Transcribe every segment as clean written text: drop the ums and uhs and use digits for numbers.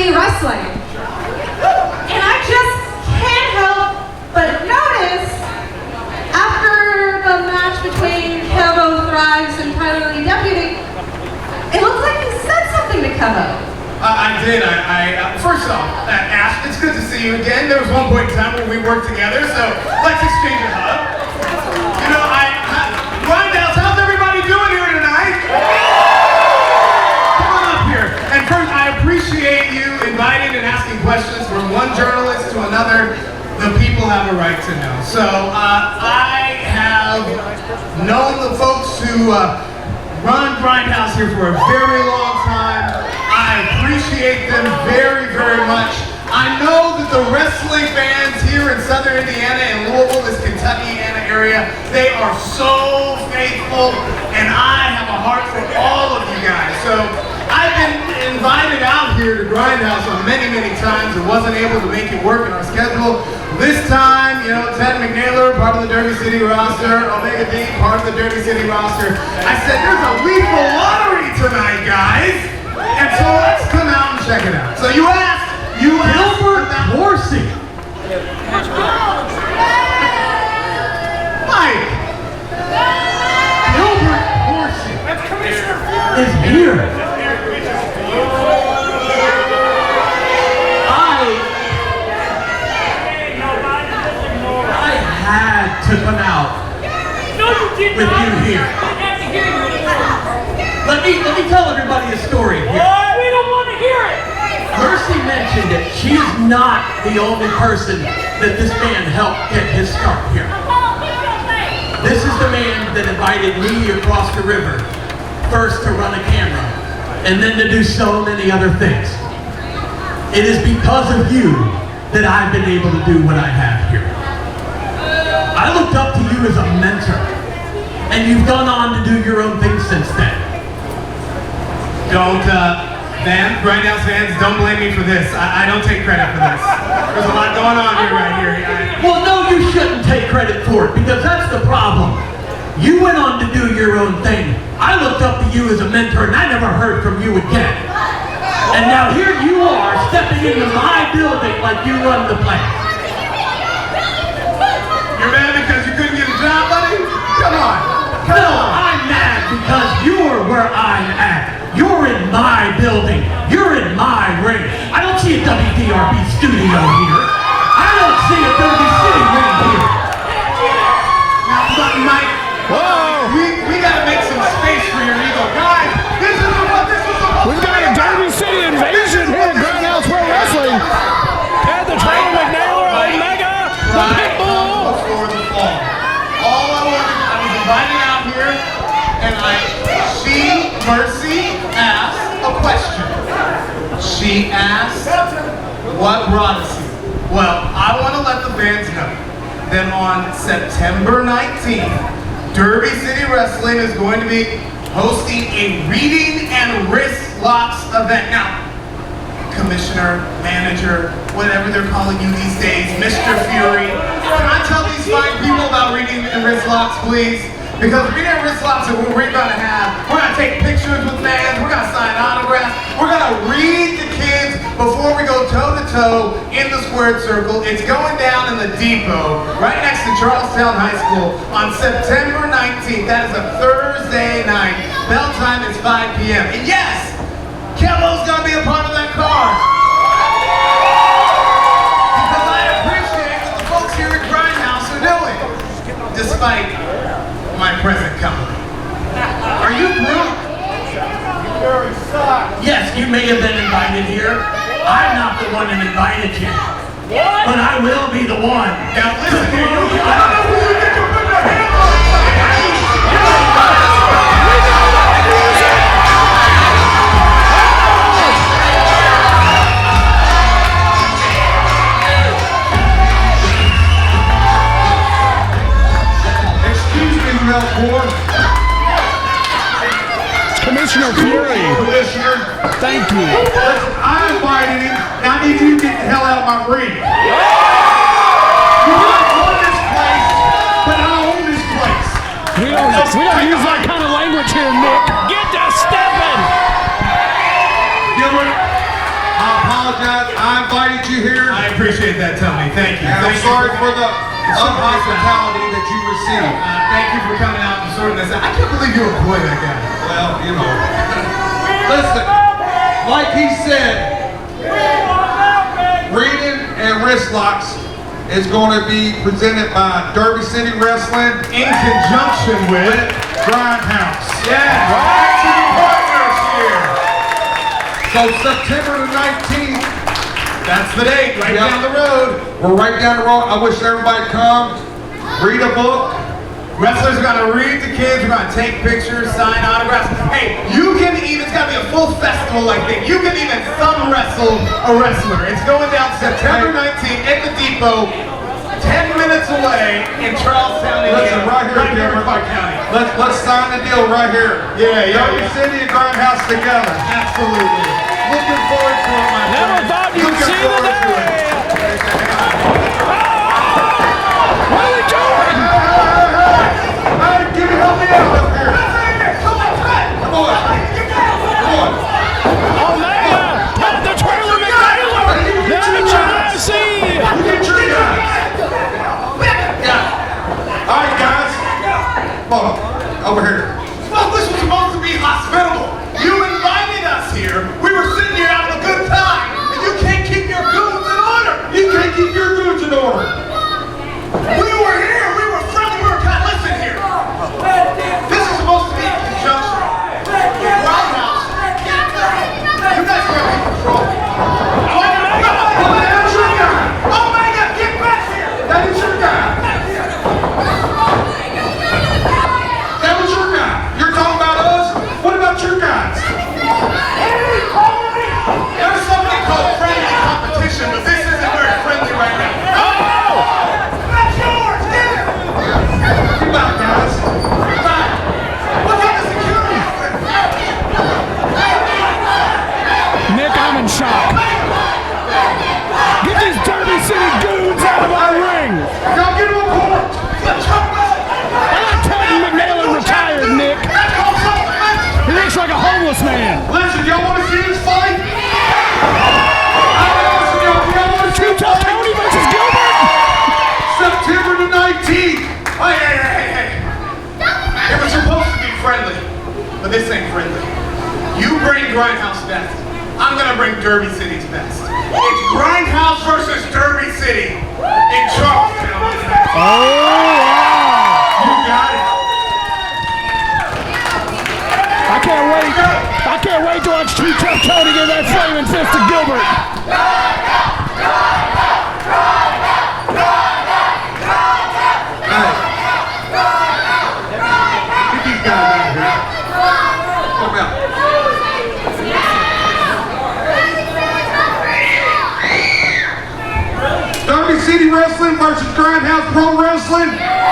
City Wrestling. And I just can't help but notice, after the match between Kevo Thrives and Tyler Lee Deputy, it looks like you said something to Kevo. I did. First off, Ash, it's good to see you again. There was one point in time where we worked together, so let's exchange a hug. You know, Grindhouse, how's everybody doing here tonight? Come on up here. And first, I appreciate you inviting and asking questions from one journalist to another. The people have a right to know. So, I have known the folks who run Grindhouse here for a very long time. I appreciate them very, very much. I know that the wrestling fans here in Southern Indiana and Louisville, this Kentucky-Indiana area, they are so faithful, and I have a heart for all of you guys. So I've been invited out here to Grindhouse on many, many times and wasn't able to make it work in our schedule. This time, you know, Ted McNaylor, part of the Derby City roster, Omega D, part of the Derby City roster. I said, there's a lethal lottery tonight, guys. And so let's come out and check it out. So you asked Gilbert Horsey. Mike. Gilbert Horsey is here. I had to come out with you here. Let me tell everybody a story here. We don't want to hear it. Mercy mentioned that she is not the only person that this man helped get his start here. This is the man that invited me across the river, first to run a camera, and then to do so many other things. It is because of you that I've been able to do what I have here. I looked up to you as a mentor, and you've gone on to do your own thing since then. Grindhouse fans, don't blame me for this. I don't take credit for this. There's a lot going on here right here. Well, no, you shouldn't take credit for it, because that's the problem. You went on to do your own thing. I looked up to you as a mentor, and I never heard from you again. And now here you are, stepping into my building like you run the place. You're mad because you couldn't get a job, buddy? Come on. No, I'm mad because you're where I'm at. You're in my building. You're in my ring. I don't see a WDRB studio here. I don't see a Derby City ring here. Now, Mike, we gotta make some space for your ego. Guys, this is what this was supposed to be. We've got a Derby City invasion here at Grindhouse Pro Wrestling. And the Train McNaylor, Omega, the Pitbull. Before the fall. All I was invited out here, and Mercy asked a question. She asked, what brought us here? Well, I want to let the fans know that on September 19th, Derby City Wrestling is going to be hosting a reading and Wristlocks event. Now, commissioner, manager, whatever they're calling you these days, Mr. Fury, can I tell these fine people about reading and Wristlocks, please? Because reading and Wristlocks are what we're going to have. We're going to take pictures with fans. We're going to sign autographs. We're going to read the kids before we go toe-to-toe in the squared circle. It's going down in the depot right next to Charlestown High School on September 19th. That is a Thursday night. Bell time is 5 p.m. And yes, Kevo's going to be a part of that card. Because I appreciate what the folks here at Grindhouse are doing, despite my present company. Are you through? Yes, you may have been invited here. I'm not the one that invited you. But I will be the one. Now listen to you. I don't know who you think you're putting your hands on. Commissioner Fury. Commissioner, thank you. Listen, I invited him. Now I need you to get the hell out of my ring. You might own this place, but I own this place. We don't use that kind of language here, Nick. Get to stepping. Gilbert, I apologize. I invited you here. I appreciate that, Tony. Thank you. And I'm Thank you sorry for for the unhospitality that you received. Thank you for coming out and sorting this out. I can't believe you employ that guy. Well, you know. Listen, like he said, Reading and Wristlocks is going to be presented by Derby City Wrestling In conjunction with Grindhouse. yeah, action partners here. So September the 19th, That's the date, right Yep. down the road. we're right down the road. I wish everybody come, read a book. Wrestlers are gonna read to kids, we're gonna take pictures, sign autographs. Hey, you can even, it's gotta be a full festival-like thing. You can even thumb wrestle a wrestler. It's going down September 19th at the Depot, 10 minutes away in Charlestown, Listen, Indiana. right here, in Gilbert. Clark County. Let's sign the deal right here. Yeah, Derby City and Grindhouse together. Absolutely. Looking forward to it, my Never friend. thought you'd Looking see the forward to day. it. What are we doing? Hey, give me help me out up here. Come on, Fred. Come on. Come on. Omega, Pat the Trailer McNaylor. That's what I see. Get your guys. Yeah. All right, guys. Come on. Over here. Well, this was supposed to be hospitable. You invited us here. We were sitting here having a good time, and you can't keep your goons in order. You can't keep your goods in order. We were here. We were friendly. We were kind. Listen here. This is supposed to be in conjunction with Grindhouse. You guys are in control. That's your guy. Omega, get back here. That is your guy. That was your guy. You're talking about us? What about your guys? There's something called friendly competition, but this isn't very friendly right now. That's yours. Get it. Come on, guys. Look at the security. Nick, I'm in shock. Get these Derby City goons out of our ring. Y'all get him a court. I like Tony McNaylor retired, Nick. He looks like a homeless man. Listen, y'all want to see this fight? Y'all want to see Too this tough fight? Tony versus Gilbert. September the 19th. Hey. It was supposed to be friendly, but this ain't friendly. You bring Grindhouse best. I'm gonna bring Derby City's best. It's Grindhouse versus Derby City in Charlestown. Oh, wow. You got it. I can't wait to watch Too Tough Tony give that flaming fist to Gilbert. Hey. Get these guys out of here. Come out. Derby City Wrestling versus Grindhouse Pro Wrestling,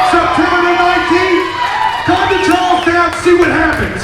September the 19th. Come to Charlestown, see what happens.